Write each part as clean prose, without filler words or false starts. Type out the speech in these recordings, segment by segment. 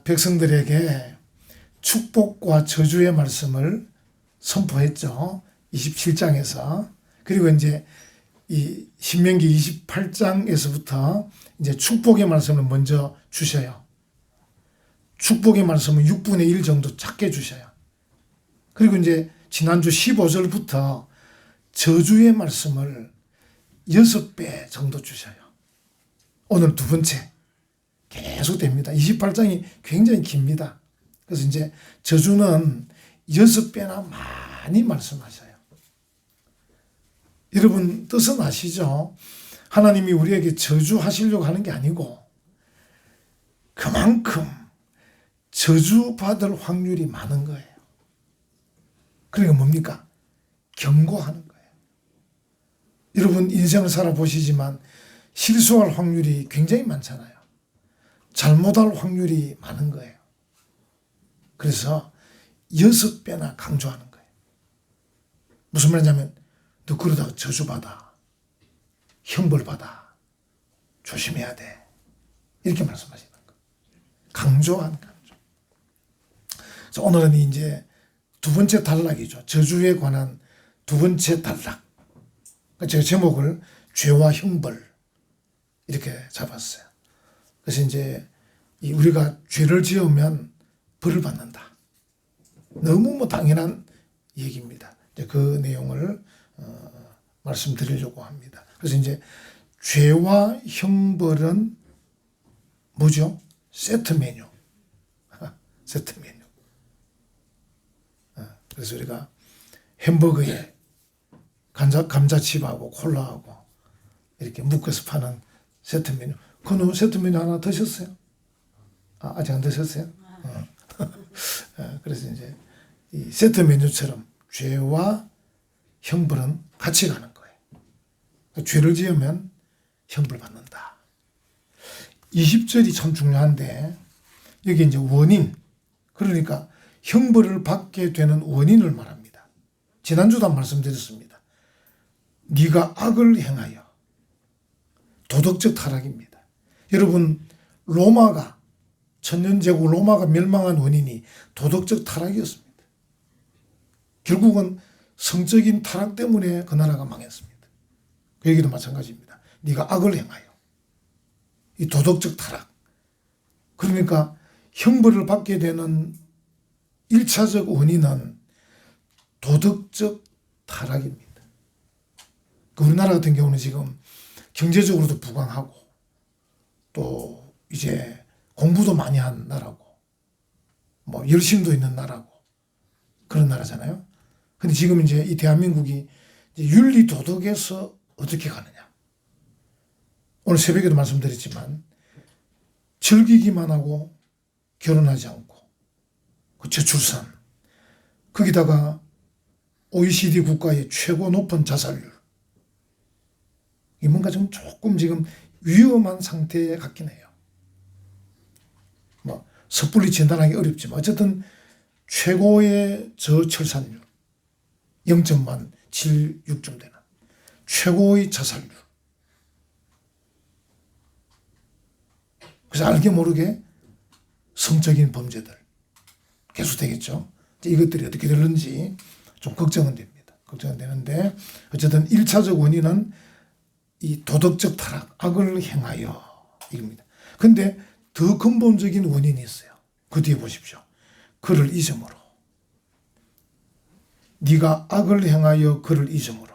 백성들에게 축복과 저주의 말씀을 선포했죠. 27장에서. 그리고 이제 이 신명기 28장에서부터 이제 축복의 말씀을 먼저 주셔요. 축복의 말씀은 6분의 1 정도 작게 주셔요. 그리고 이제 지난주 15절부터 저주의 말씀을 6배 정도 주셔요. 오늘 두 번째 계속 됩니다. 28장이 굉장히 깁니다. 그래서 이제 저주는 6배나 많이 말씀하셔요. 여러분 뜻은 아시죠? 하나님이 우리에게 저주하시려고 하는 게 아니고 그만큼 저주받을 확률이 많은 거예요. 그러니까 뭡니까? 경고하는 거예요. 여러분 인생을 살아보시지만 실수할 확률이 굉장히 많잖아요. 잘못할 확률이 많은 거예요. 그래서 6배나 강조하는 거예요. 무슨 말이냐면 너 그러다가 저주받아, 형벌받아, 조심해야 돼. 이렇게 말씀하시는 거예요. 강조한 강조. 그래서 오늘은 이제 두 번째 단락이죠. 저주에 관한 두 번째 단락. 제가 제목을 죄와 형벌 이렇게 잡았어요. 그래서 이제 우리가 죄를 지으면 벌을 받는다. 너무 당연한 얘기입니다. 이제 그 내용을 말씀드리려고 합니다. 그래서 이제 죄와 형벌은 뭐죠? 세트 메뉴. 세트 메뉴. 그래서 우리가 햄버거에 감자칩하고 콜라하고 이렇게 묶어서 파는 세트 메뉴. 그 세트 메뉴 하나 드셨어요? 아직 안 드셨어요? 그래서 이제 이 세트 메뉴처럼 죄와 형벌은 같이 가는 거예요. 죄를 지으면 형벌 받는다. 20절이 참 중요한데 여기 이제 원인, 그러니까 형벌을 받게 되는 원인을 말합니다. 지난주도 말씀드렸습니다. 네가 악을 행하여. 도덕적 타락입니다. 여러분 로마가 천년제국 로마가 멸망한 원인이 도덕적 타락이었습니다. 결국은 성적인 타락 때문에 그 나라가 망했습니다. 그 얘기도 마찬가지입니다. 네가 악을 행하여. 이 도덕적 타락. 그러니까 형벌을 받게 되는 1차적 원인은 도덕적 타락입니다. 우리나라 같은 경우는 지금 경제적으로도 부강하고 또 이제 공부도 많이 한 나라고 뭐 열심도 있는 나라고 그런 나라잖아요. 근데 지금 이제 이 대한민국이 이제 윤리 도덕에서 어떻게 가느냐. 오늘 새벽에도 말씀드렸지만 즐기기만 하고 결혼하지 않고 그 저출산, 거기다가 OECD 국가의 최고 높은 자살률. 이 뭔가 좀 조금 지금 위험한 상태에 갔긴 해요. 뭐 섣불리 진단하기 어렵지만 어쨌든 최고의 저출산율 0.76점 되는 최고의 자살률. 그래서 알게 모르게 성적인 범죄들 계속되겠죠. 이것들이 어떻게 되는지 좀 걱정은 됩니다. 걱정은 되는데 어쨌든 1차적 원인은 이 도덕적 타락, 악을 행하여 이겁니다. 근데 더 근본적인 원인이 있어요. 그 뒤에 보십시오. 그를 잊음으로. 네가 악을 행하여 그를 잊음으로.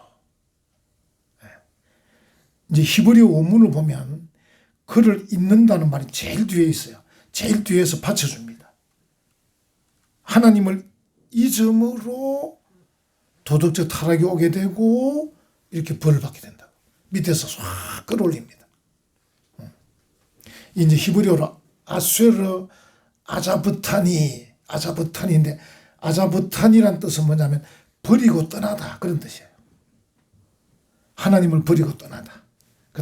이제 히브리어 원문을 보면 그를 잊는다는 말이 제일 뒤에 있어요. 제일 뒤에서 받쳐줍니다. 하나님을 잊음으로 도덕적 타락이 오게 되고 이렇게 벌을 받게 된다고. 밑에서 싹 끌어올립니다. 이제 히브리어로 아쇠르 아자브탄인데 아자브탄이란 뜻은 뭐냐면 버리고 떠나다 그런 뜻이에요. 하나님을 버리고 떠나다.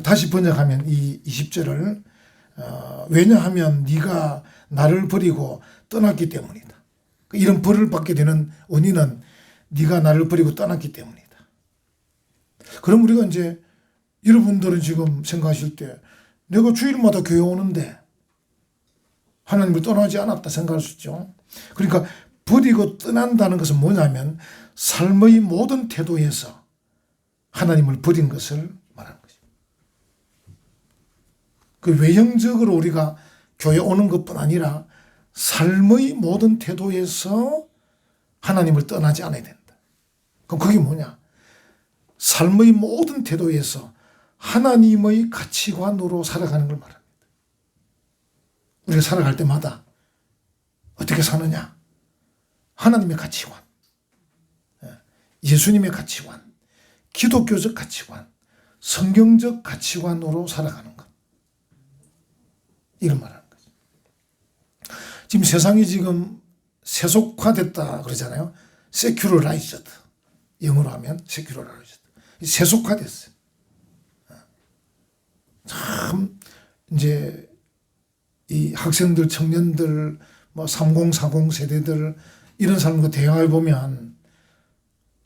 다시 번역하면 이 20절을 왜냐하면 네가 나를 버리고 떠났기 때문이다. 이런 벌을 받게 되는 원인은 네가 나를 버리고 떠났기 때문이다. 그럼 우리가 이제 여러분들은 지금 생각하실 때 내가 주일마다 교회 오는데 하나님을 떠나지 않았다 생각할 수 있죠. 그러니까 버리고 떠난다는 것은 뭐냐면 삶의 모든 태도에서 하나님을 버린 것을 말하는 거죠. 그 외형적으로 우리가 교회 오는 것뿐 아니라 삶의 모든 태도에서 하나님을 떠나지 않아야 된다. 그럼 그게 뭐냐? 삶의 모든 태도에서 하나님의 가치관으로 살아가는 걸 말합니다. 우리가 살아갈 때마다 어떻게 사느냐? 하나님의 가치관, 예수님의 가치관, 기독교적 가치관, 성경적 가치관으로 살아가는 것. 이걸 말하는 거죠. 지금 세상이 지금 세속화됐다 그러잖아요. 세큐러라이즈드. 영어로 하면 세큐러라이즈드. 세속화됐어요. 참 이제 이 학생들, 청년들, 뭐 30, 40 세대들 이런 사람과 대화해 보면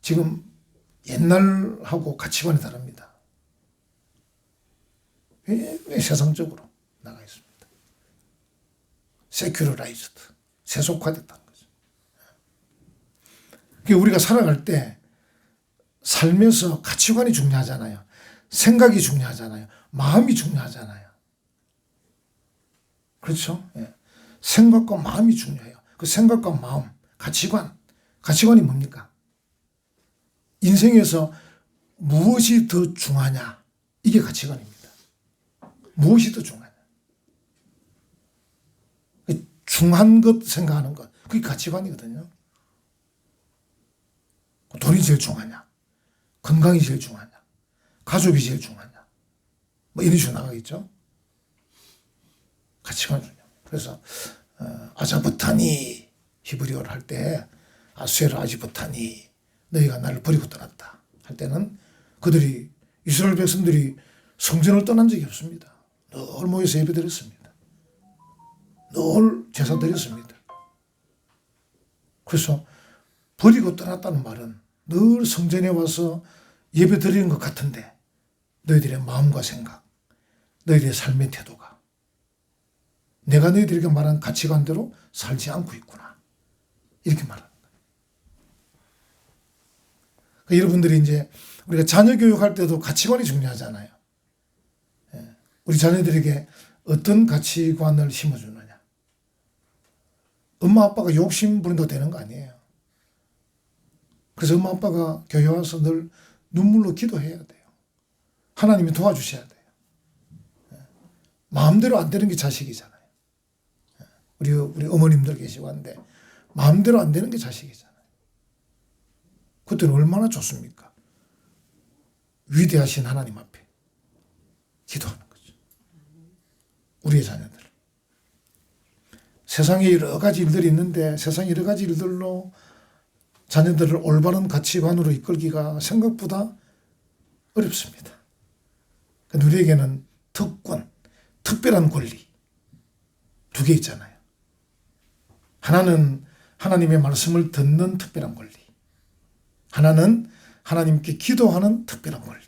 지금 옛날하고 가치관이 다릅니다. 왜 세상적으로 나가 있습니다. 세큐러라이즈드, 세속화됐다는 거죠. 그러니까 우리가 살아갈 때 삶에서 가치관이 중요하잖아요. 생각이 중요하잖아요. 마음이 중요하잖아요. 그렇죠? 예. 생각과 마음이 중요해요. 그 생각과 마음, 가치관이 뭡니까? 인생에서 무엇이 더 중요하냐? 이게 가치관입니다. 무엇이 더 중요하냐? 중요한 것 생각하는 것, 그게 가치관이거든요. 돈이 제일 중요하냐? 건강이 제일 중요하냐? 가족이 제일 중요하냐? 뭐 이런 식으로 나가겠죠. 가치관이 중요해요. 그래서 아자부타니 히브리어를 할 때 아수에르 아지부타니 너희가 나를 버리고 떠났다 할 때는 그들이 이스라엘 백성들이 성전을 떠난 적이 없습니다. 늘 모여서 예배드렸습니다. 늘 제사 드렸습니다. 그래서 버리고 떠났다는 말은 늘 성전에 와서 예배 드리는 것 같은데 너희들의 마음과 생각, 너희들의 삶의 태도가 내가 너희들에게 말한 가치관대로 살지 않고 있구나. 이렇게 말하는 거예요. 그러니까 여러분들이 이제 우리가 자녀 교육할 때도 가치관이 중요하잖아요. 우리 자녀들에게 어떤 가치관을 심어주느냐. 엄마 아빠가 욕심 부린다고 되는 거 아니에요. 그래서 엄마 아빠가 교회 와서 늘 눈물로 기도해야 돼요. 하나님이 도와주셔야 돼요. 마음대로 안 되는 게 자식이잖아요. 우리 어머님들 계시고 한데 마음대로 안 되는 게 자식이잖아요. 그때는 얼마나 좋습니까? 위대하신 하나님 앞에 기도하는 거죠. 우리의 자녀들. 세상에 여러 가지 일들이 있는데 세상에 여러 가지 일들로 자녀들을 올바른 가치관으로 이끌기가 생각보다 어렵습니다. 우리에게는 특권, 특별한 권리 두 개 있잖아요. 하나는 하나님의 말씀을 듣는 특별한 권리. 하나는 하나님께 기도하는 특별한 권리.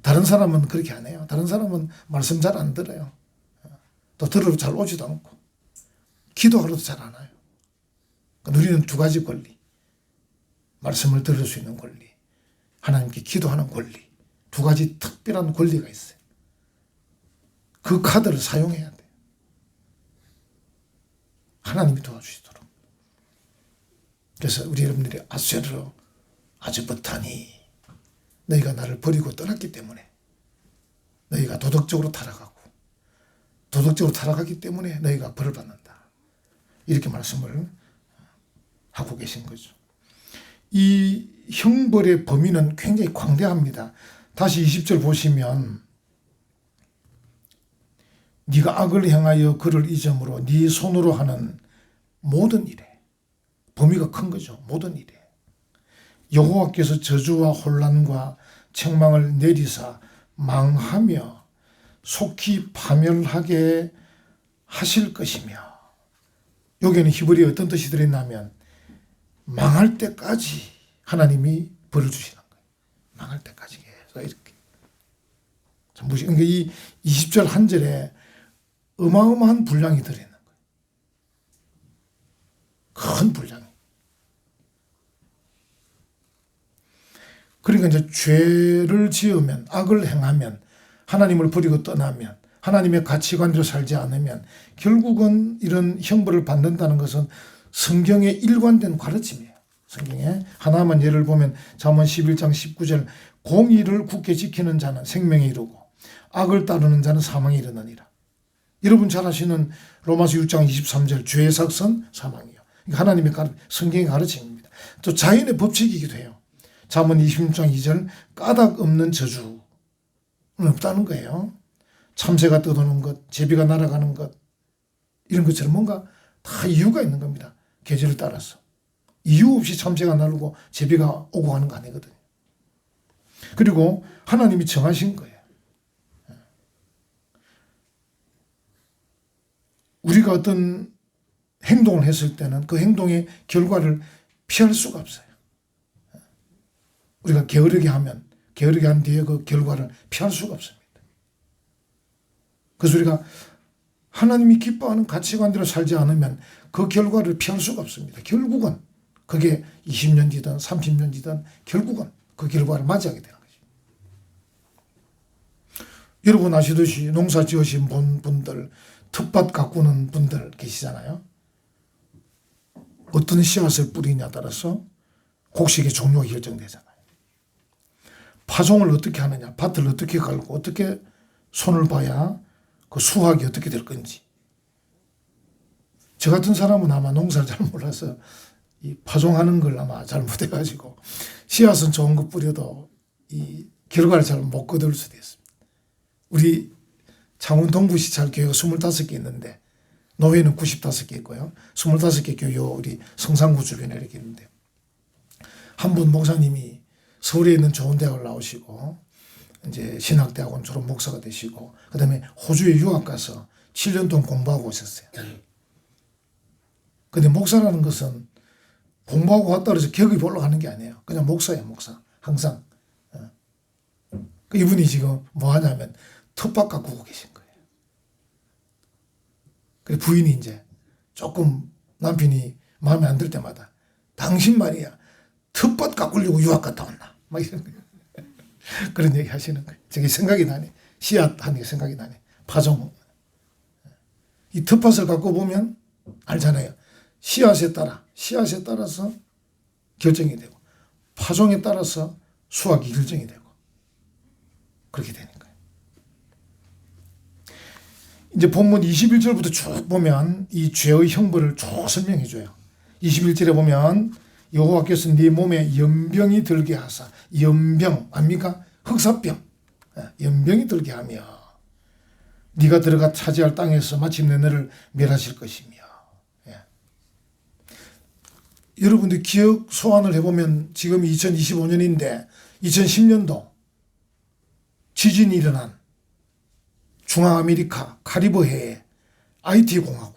다른 사람은 그렇게 안 해요. 다른 사람은 말씀 잘 안 들어요. 또 들으러 잘 오지도 않고 기도하러도 잘 안 와요. 우리는 두 가지 권리. 말씀을 들을 수 있는 권리. 하나님께 기도하는 권리. 두 가지 특별한 권리가 있어요. 그 카드를 사용해야 돼요. 하나님이 도와주시도록. 그래서 우리 여러분들이 아수에르 아즈부타니 너희가 나를 버리고 떠났기 때문에 너희가 도덕적으로 타락하고 도덕적으로 타락하기 때문에 너희가 벌을 받는다. 이렇게 말씀을 하고 계신 거죠. 이 형벌의 범위는 굉장히 광대합니다. 다시 20절 보시면 네가 악을 행하여 그를 잊음으로 네 손으로 하는 모든 일에 범위가 큰 거죠. 모든 일에 여호와께서 저주와 혼란과 책망을 내리사 망하며 속히 파멸하게 하실 것이며 여기에는 히브리어에 어떤 뜻이 들어있냐면 망할 때까지 하나님이 벌을 주시는 거예요. 망할 때까지 계속 이렇게. 그러니까 이 20절 한 절에 어마어마한 분량이 들어있는 거예요. 큰 분량이. 그러니까 이제 죄를 지으면, 악을 행하면, 하나님을 버리고 떠나면, 하나님의 가치관대로 살지 않으면 결국은 이런 형벌을 받는다는 것은 성경의 일관된 가르침이에요. 성경에 하나만 예를 보면 잠언 11장 19절 공의를 굳게 지키는 자는 생명에 이르고 악을 따르는 자는 사망에 이르느니라. 여러분 잘 아시는 로마서 6장 23절 죄의 삭은 사망이요. 하나님의 성경의 가르침입니다. 또 자연의 법칙이기도 해요. 잠언 26장 2절 까닭 없는 저주는 없다는 거예요. 참새가 떠도는 것, 제비가 날아가는 것 이런 것처럼 뭔가 다 이유가 있는 겁니다. 계절을 따라서. 이유 없이 참새가 날고 제비가 오고 가는 거 아니거든요. 그리고 하나님이 정하신 거예요. 우리가 어떤 행동을 했을 때는 그 행동의 결과를 피할 수가 없어요. 우리가 게으르게 하면 게으르게 한 뒤에 그 결과를 피할 수가 없습니다. 그래서 우리가 하나님이 기뻐하는 가치관대로 살지 않으면 그 결과를 피할 수가 없습니다. 결국은 그게 20년 뒤든 30년 뒤든 결국은 그 결과를 맞이하게 되는 거죠. 여러분 아시듯이 농사 지으신 분들, 텃밭 가꾸는 분들 계시잖아요. 어떤 씨앗을 뿌리냐에 따라서 곡식의 종류가 결정되잖아요. 파종을 어떻게 하느냐, 밭을 어떻게 갈고 어떻게 손을 봐야 그 수확이 어떻게 될 건지. 저 같은 사람은 아마 농사를 잘 몰라서 이 파종하는 걸 아마 잘 못해가지고 씨앗은 좋은 거 뿌려도 이 결과를 잘 못 거둘 수도 있습니다. 우리 창원 동부시찰 교회가 25개 있는데 노회는 95개 있고요. 25개 교회 우리 성산구 주변에 이렇게 있는데 한 분 목사님이 서울에 있는 좋은 대학을 나오시고 이제 신학대학원 졸업 목사가 되시고 그다음에 호주에 유학 가서 7년 동안 공부하고 오셨어요. 근데 목사라는 것은 공부하고 왔다 그래서 격이 올라가는 게 아니에요. 그냥 목사예요, 목사. 항상. 이분이 지금 뭐 하냐면 텃밭 가꾸고 계신 거예요. 그래 부인이 이제 조금 남편이 마음에 안 들 때마다 당신 말이야 텃밭 가꾸려고 유학 갔다 왔나? 막 이런 거예요. 그런 얘기 하시는 거예요. 저게 생각이 나네. 씨앗 하는 게 생각이 나네. 파종. 이 텃밭을 갖고 보면 알잖아요. 씨앗에 따라서 결정이 되고 파종에 따라서 수확이 결정이 되고 그렇게 되는 거예요. 이제 본문 21절부터 쭉 보면 이 죄의 형벌을 쭉 설명해 줘요. 21절에 보면 여호와께서 네 몸에 연병이 들게 하사, 연병 압니까? 흑사병, 연병이 들게 하며 네가 들어가 차지할 땅에서 마침내 너를 멸하실 것이며. 여러분들 기억 소환을 해보면 지금 2025년인데 2010년도 지진이 일어난 중앙아메리카 카리브해의 IT 공화국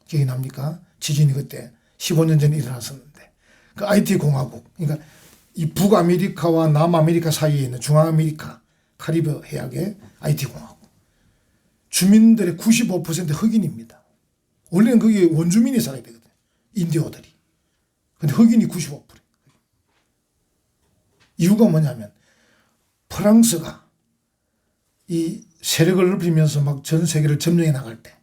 기억이 납니까? 지진이 그때 15년 전에 일어났었는데 그 IT 공화국, 그러니까 이 북아메리카와 남아메리카 사이에 있는 중앙아메리카 카리브 해역의 IT 공화국 주민들의 95% 흑인입니다. 원래는 거기에 원주민이 살아야 되거든요. 인디오들이. 근데 흑인이 95%. 이유가 뭐냐면 프랑스가 이 세력을 넓히면서 막 전 세계를 점령해 나갈 때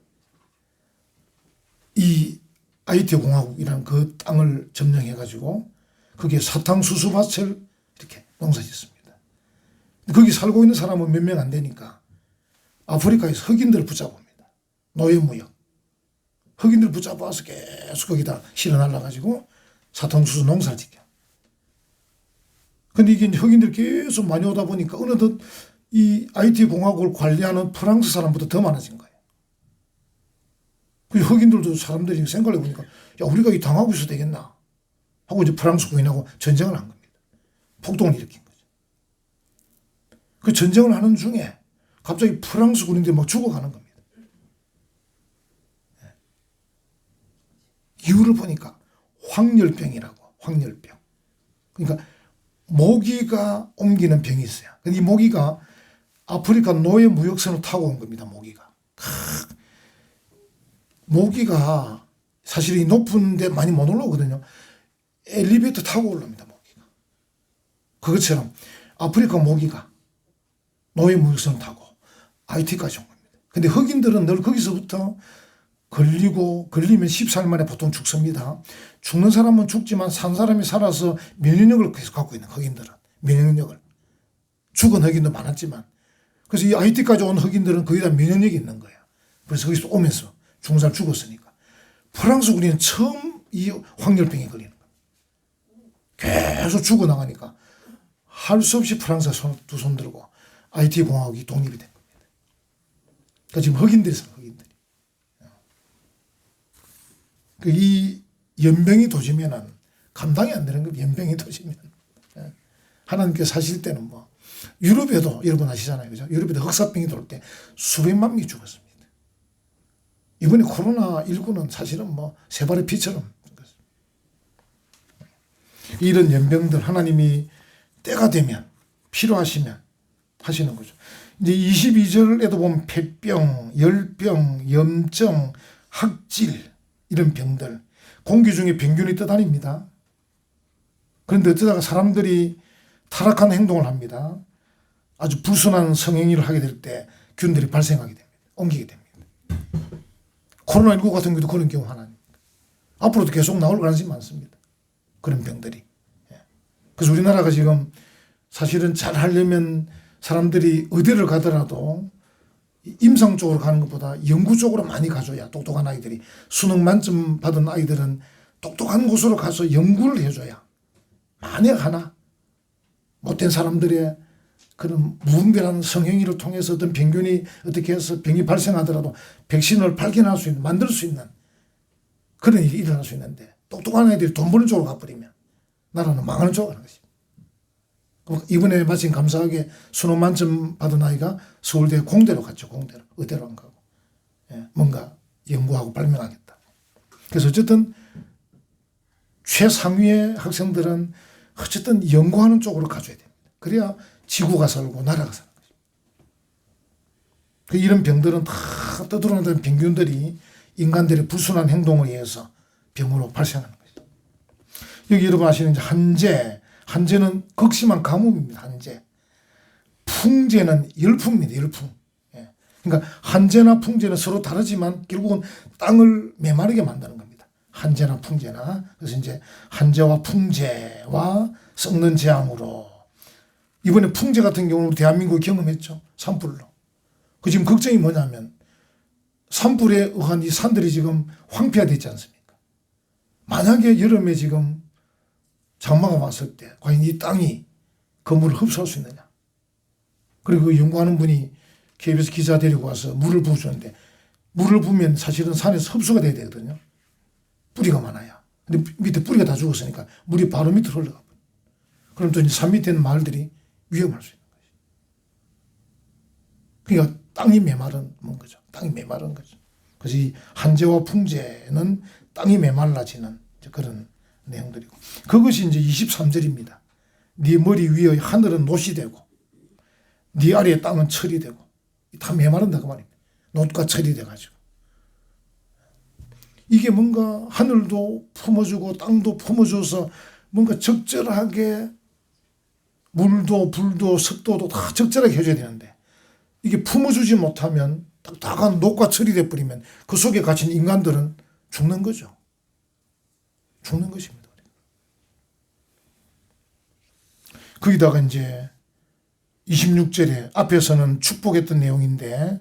이 IT 공화국이라는 그 땅을 점령해 가지고 거기에 사탕수수밭을 이렇게 농사짓습니다. 거기 살고 있는 사람은 몇 명 안 되니까 아프리카에서 흑인들을 붙잡습니다. 노예무역. 흑인들 붙잡아서 계속 거기다 실어 날라가지고 사탕수수 농사를 지켜. 근데 이게 흑인들 계속 많이 오다 보니까 어느덧 이 IT 공화국을 관리하는 프랑스 사람보다 더 많아진 거예요. 그 흑인들도 사람들이 생각해 보니까 야 우리가 이 당하고 있어도 되겠나 하고 이제 프랑스 군인하고 전쟁을 한 겁니다. 폭동을 일으킨 거죠. 그 전쟁을 하는 중에 갑자기 프랑스 군인들이 막 죽어가는 겁니다. 이유를 보니까 황열병이라고. 황열병. 그러니까 모기가 옮기는 병이 있어요. 이 모기가 아프리카 노예 무역선을 타고 온 겁니다. 모기가 사실 이 높은 데 많이 못 올라오거든요. 엘리베이터 타고 올라옵니다, 모기가. 그것처럼 아프리카 모기가 노예 무역선을 타고 IT까지 온 겁니다. 근데 흑인들은 늘 거기서부터 걸리면 14일 만에 보통 죽습니다. 죽는 사람은 죽지만 산 사람이 살아서 면역력을 계속 갖고 있는 흑인들은. 면역력을. 죽은 흑인도 많았지만. 그래서 이 IT까지 온 흑인들은 거의 다 면역력이 있는 거야. 그래서 거기서 오면서 죽은 사람 죽었으니까. 프랑스 군인은 처음 이 황열병에 걸리는 거야. 계속 죽어나가니까 할 수 없이 프랑스가 두 손 들고 IT 공화국이 독립이 된 겁니다. 그러니까 지금 흑인들이 있어요, 흑인들이. 이 연병이 도지면은 감당이 안 되는 거예요. 연병이 도지면. 하나님께서 사실 때는 뭐 유럽에도 여러분 아시잖아요, 그죠? 유럽에도 흑사병이 돌 때 수백만 명이 죽었습니다. 이번에 코로나19는 사실은 뭐 새발의 피처럼 죽었습니다. 이런 연병들 하나님이 때가 되면 필요하시면 하시는 거죠. 이제 22절에도 보면 폐병, 열병, 염증, 학질 이런 병들 공기 중에 병균이 떠다닙니다. 그런데 어쩌다가 사람들이 타락한 행동을 합니다. 아주 불순한 성행위를 하게 될 때 균들이 발생하게 됩니다. 옮기게 됩니다. 코로나19 같은 경우도 그런 경우 하나입니다. 앞으로도 계속 나올 가능성이 많습니다. 그런 병들이. 그래서 우리나라가 지금 사실은 잘 하려면 사람들이 의대를 가더라도 임상 쪽으로 가는 것보다 연구 쪽으로 많이 가줘야 똑똑한 아이들이 수능 만점 받은 아이들은 똑똑한 곳으로 가서 연구를 해줘야 만약 하나 못된 사람들의 그런 무분별한 성행위를 통해서 어떤 병균이 어떻게 해서 병이 발생하더라도 백신을 발견할 수 있는 만들 수 있는 그런 일이 일어날 수 있는데 똑똑한 아이들이 돈 버는 쪽으로 가버리면 나라는 망하는 쪽으로 가는 것입니다. 이번에 마침 감사하게 수능 만점 받은 아이가 서울대 공대로 갔죠. 공대로. 의대로 안 가고. 뭔가 연구하고 발명하겠다. 그래서 어쨌든 최상위의 학생들은 어쨌든 연구하는 쪽으로 가줘야 됩니다. 그래야 지구가 살고 나라가 사는 것입니다. 이런 병들은 다 떠들어나던 병균들이 인간들의 불순한 행동에 의해서 병으로 발생하는 것이죠. 여기 여러분 아시는 한재는 극심한 가뭄입니다. 한재. 풍재는 열풍입니다. 열풍. 그러니까 한재나 풍재는 서로 다르지만 결국은 땅을 메마르게 만드는 겁니다. 한재나 풍재나. 그래서 이제 한재와 풍재와 썩는 재앙으로 이번에 풍재 같은 경우는 우리 대한민국이 경험했죠. 산불로. 그 지금 걱정이 뭐냐면 산불에 의한 이 산들이 지금 황폐화되어 있지 않습니까? 만약에 여름에 지금 장마가 왔을 때 과연 이 땅이 그 물을 흡수할 수 있느냐. 그리고 그 연구하는 분이 KBS 기자 데리고 와서 물을 부어주는데 물을 부으면 사실은 산에서 흡수가 돼야 되거든요. 뿌리가 많아야. 근데 밑에 뿌리가 다 죽었으니까 물이 바로 밑으로 흘러가. 그럼 또 이제 산 밑에 있는 마을들이 위험할 수 있는 것이죠. 그러니까 땅이 메마른 거죠. 땅이 메마른 거죠. 그래서 이 한재와 풍재는 땅이 메말라지는 그런 내용들이고 그것이 이제 23절입니다. 네 머리 위의 하늘은 놋이 되고 네 아래의 땅은 철이 되고 다 메마른다 그 말입니다. 놋과 철이 돼가지고 이게 뭔가 하늘도 품어주고 땅도 품어줘서 뭔가 적절하게 물도 불도 습도도 다 적절하게 해줘야 되는데 이게 품어주지 못하면 딱딱한 녹과 철이 돼버리면 그 속에 갇힌 인간들은 죽는 거죠. 죽는 것입니다. 거기다가 이제 26절에 앞에서는 축복했던 내용인데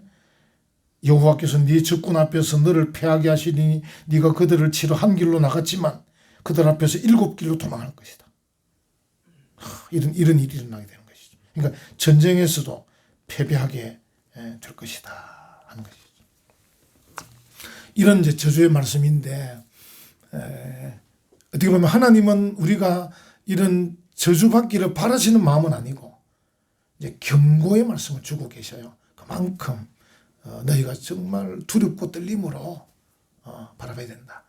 여호와께서 네 적군 앞에서 너를 패하게 하시니 네가 그들을 치러 한 길로 나갔지만 그들 앞에서 7길로 도망할 것이다. 이런 일이 일어나게 되는 것이죠. 그러니까 전쟁에서도 패배하게 될 것이다 하는 것이죠. 이런 이제 저주의 말씀인데 어떻게 보면 하나님은 우리가 이런 저주받기를 바라시는 마음은 아니고 이제 경고의 말씀을 주고 계셔요. 그만큼 너희가 정말 두렵고 떨림으로 바라봐야 된다.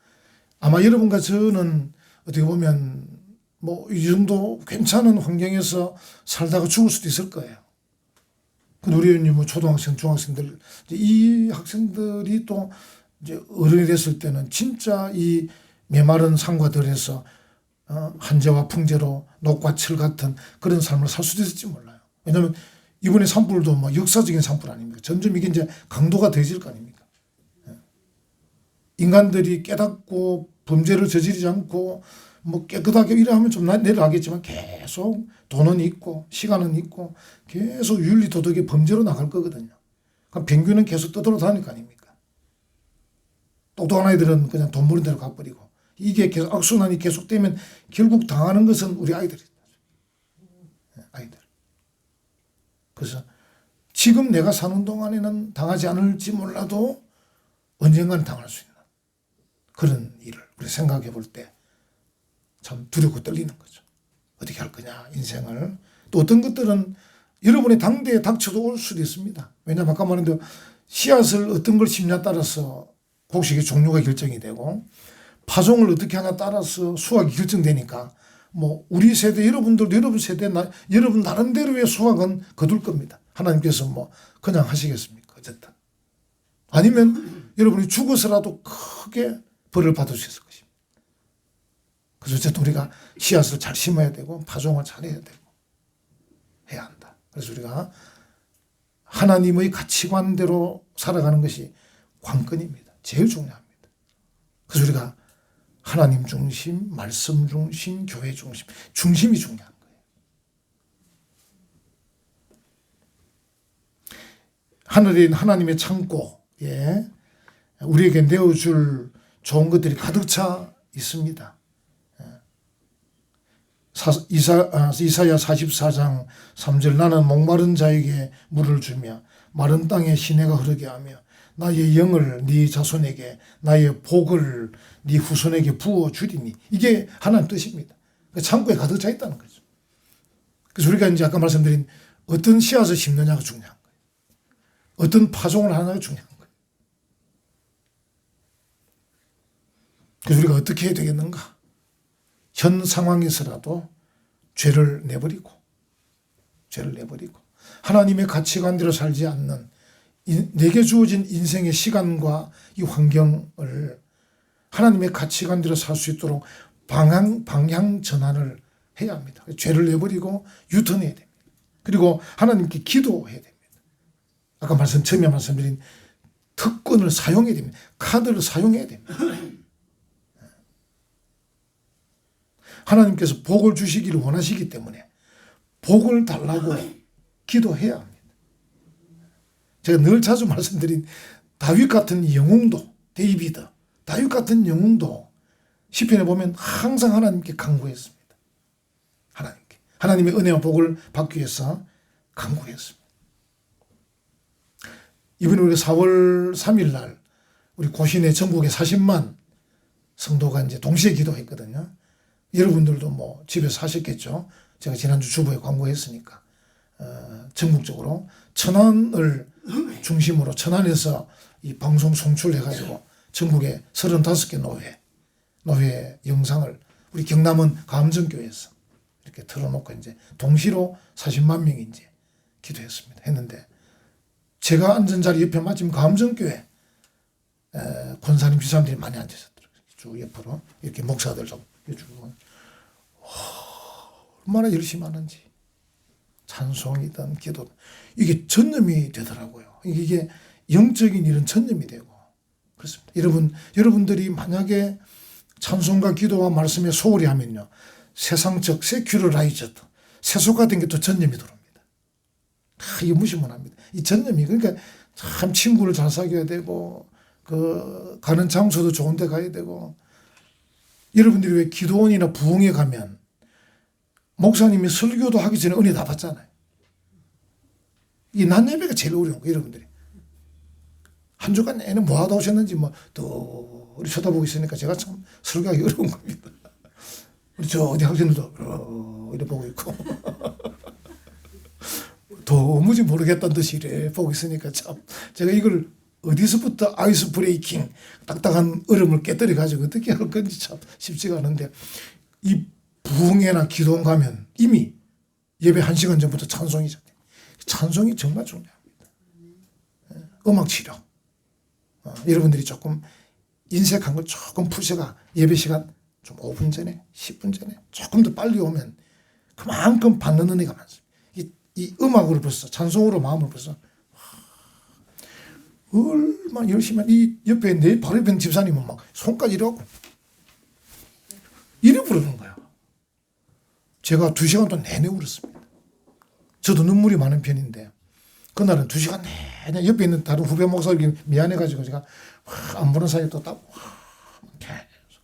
아마 여러분과 저는 어떻게 보면 뭐 이 정도 괜찮은 환경에서 살다가 죽을 수도 있을 거예요. 근데 우리 뭐 초등학생, 중학생들 이 학생들이 또 이제 어른이 됐을 때는 진짜 이 메마른 산과 들에서 한재와 풍재로 녹과 철 같은 그런 삶을 살 수도 있을지 몰라요. 왜냐하면 이번에 산불도 뭐 역사적인 산불 아닙니까? 점점 이게 이제 강도가 더해질 거 아닙니까? 인간들이 깨닫고 범죄를 저지르지 않고 뭐 깨끗하게 일하면 좀 내려가겠지만 계속 돈은 있고 시간은 있고 계속 윤리 도덕의 범죄로 나갈 거거든요. 그럼 병균은 계속 떠돌아다닐 거 아닙니까? 똑똑한 아이들은 그냥 돈 버는 대로 가버리고 이게 계속 악순환이 계속되면 결국 당하는 것은 우리 아이들이다. 아이들. 그래서 지금 내가 사는 동안에는 당하지 않을지 몰라도 언젠가는 당할 수 있는 그런 일을 우리 생각해 볼 때 참 두렵고 떨리는 거죠. 어떻게 할 거냐 인생을. 또 어떤 것들은 여러분의 당대에 닥쳐도 올 수도 있습니다. 왜냐하면 아까 말한 대로 씨앗을 어떤 걸 심냐에 따라서 곡식의 종류가 결정이 되고 파종을 어떻게 하냐 따라서 수확이 결정되니까 뭐 우리 세대 여러분들도 여러분 세대 여러분 나름대로의 수확은 거둘 겁니다. 하나님께서 뭐 그냥 하시겠습니까? 어쨌든 아니면 여러분이 죽어서라도 크게 벌을 받을 수 있을 것입니다. 그래서 어쨌든 우리가 씨앗을 잘 심어야 되고 파종을 잘 해야 되고 해야 한다. 그래서 우리가 하나님의 가치관대로 살아가는 것이 관건입니다. 제일 중요합니다. 그래서 우리가 하나님 중심, 말씀 중심, 교회 중심, 중심이 중요한 거예요. 하늘인 하나님의 창고에 우리에게 내어줄 좋은 것들이 가득 차 있습니다. 이사야 44장 3절 나는 목마른 자에게 물을 주며 마른 땅에 시내가 흐르게 하며 나의 영을 네 자손에게 나의 복을 네 후손에게 부어주리니 이게 하나님 뜻입니다. 창고에 가득 차 있다는 거죠. 그래서 우리가 이제 아까 말씀드린 어떤 씨앗을 심느냐가 중요한 거예요. 어떤 파종을 하느냐가 중요한 거예요. 그래서 우리가 어떻게 해야 되겠는가? 현 상황에서라도 죄를 내버리고 하나님의 가치관대로 살지 않는 내게 주어진 인생의 시간과 이 환경을 하나님의 가치관대로 살 수 있도록 방향 전환을 해야 합니다. 죄를 내버리고 유턴해야 됩니다. 그리고 하나님께 기도해야 됩니다. 아까 처음에 말씀드린 특권을 사용해야 됩니다. 카드를 사용해야 됩니다. 하나님께서 복을 주시기를 원하시기 때문에 복을 달라고 기도해야 합니다. 제가 늘 자주 말씀드린 다윗 같은 영웅도 다윗 같은 영웅도 시편에 보면 항상 하나님께 간구했습니다. 하나님의 은혜와 복을 받기 위해서 간구했습니다. 이번에 우리가 4월 3일 날 우리 고신의 전국에 40만 성도가 이제 동시에 기도했거든요. 여러분들도 뭐 집에서 하셨겠죠. 제가 지난주 주보에 광고했으니까 전국적으로 천안을 중심으로 천안에서 이 방송 송출해가지고 전국에 35개 노회 영상을 우리 경남은 가암정교회에서 이렇게 틀어놓고 이제 동시로 40만 명이 이제 기도했습니다. 했는데 제가 앉은 자리 옆에 마침 가암정교회 권사님 지사님들이 많이 앉으셨더라고요. 쭉 옆으로 이렇게 목사들 좀 해주고 얼마나 열심히 하는지 찬송이든 기도 이게 전념이 되더라고요. 이게 영적인 일은 전념이 되고 그렇습니다. 여러분들이 만약에 찬송과 기도와 말씀에 소홀히 하면요 세상적 세큐러라이저드 세속화된 게 또 전념이 들어옵니다. 이거 무시만 합니다. 이 전념이 그러니까 참 친구를 잘 사귀어야 되고 가는 장소도 좋은 데 가야 되고 여러분들이 왜 기도원이나 부흥회 가면 목사님이 설교도 하기 전에 은혜 다 받잖아요. 이 낮 예배가 제일 어려운 거예요. 여러분들이 한 주간 내내 뭐 하다 오셨는지 또 우리 쳐다보고 있으니까 제가 참 설교하기 어려운 겁니다. 우리 저 어디 학생들도 이래 보고 있고 도무지 모르겠다는 듯이 이래 보고 있으니까 참 제가 이걸 어디서부터 아이스 브레이킹 딱딱한 얼음을 깨뜨려 가지고 어떻게 할 건지 참 쉽지가 않은데 이 부흥회나 기도원 가면 이미 예배 1시간 전부터 찬송이잖아요. 찬송이 정말 중요합니다. 음악 치료. 여러분들이 조금 인색한 걸 조금 푸셔가 예배 시간 좀 5분 전에 10분 전에 조금 더 빨리 오면 그만큼 받는 은혜가 많습니다. 이 음악으로 벌써 찬송으로 마음을 벌써 얼마나 열심히 이 옆에 내 바로 옆에 있는 집사님은 막 손까지 이러고 이래 부르는 거야. 제가 2시간 동안 내내 울었습니다. 저도 눈물이 많은 편인데 그날은 2시간 내내 옆에 있는 다른 후배 목사님이 미안해가지고 제가 안 보는 사이에 또 딱 계속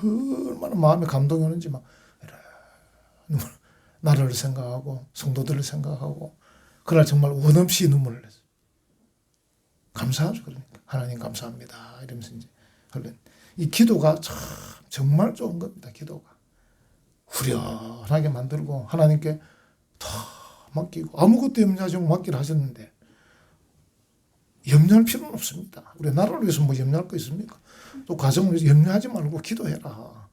얼마나 마음에 감동이 오는지 막 눈물, 나를 생각하고 성도들을 생각하고 그날 정말 원 없이 눈물을 냈어요. 감사하죠. 그러니까 하나님 감사합니다 이러면서 이제 이 기도가 참 정말 좋은 겁니다. 기도가 후련하게 만들고 하나님께 다 맡기고 아무것도 염려하지 말고 맡기를 하셨는데 염려할 필요는 없습니다. 우리 나라를 위해서 뭐 염려할 거 있습니까? 또 가정을 위해서 염려하지 말고 기도해라.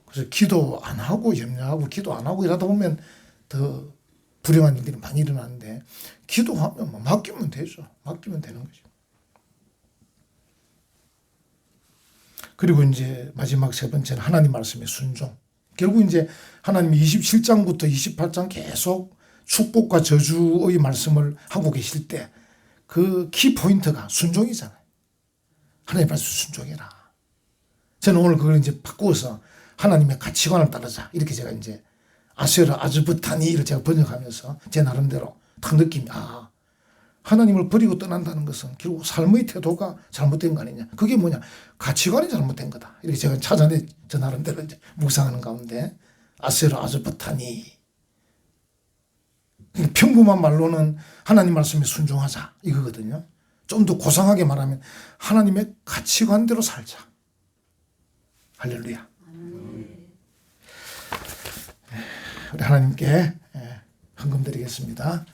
그래서 기도 안 하고 염려하고 기도 안 하고 이러다 보면 더 불행한 일들이 많이 일어나는데 기도하면 뭐 맡기면 되죠. 맡기면 되는 거죠. 그리고 이제 마지막 세 번째는 하나님 말씀의 순종. 결국 이제 하나님이 27장부터 28장 계속 축복과 저주의 말씀을 하고 계실 때 그 키포인트가 순종이잖아요. 하나님 말씀 순종해라. 저는 오늘 그걸 이제 바꾸어서 하나님의 가치관을 따르자. 이렇게 제가 이제 아세라 아즈부타니를 제가 번역하면서 제 나름대로 딱 느낌이 하나님을 버리고 떠난다는 것은 결국 삶의 태도가 잘못된 거 아니냐. 그게 뭐냐. 가치관이 잘못된 거다. 이렇게 제가 찾아내 저 나름대로 이제 묵상하는 가운데 아세라 아즈부타니 평범한 말로는 하나님 말씀에 순종하자 이거거든요. 좀 더 고상하게 말하면 하나님의 가치관대로 살자. 할렐루야. 우리 하나님께 헌금 드리겠습니다.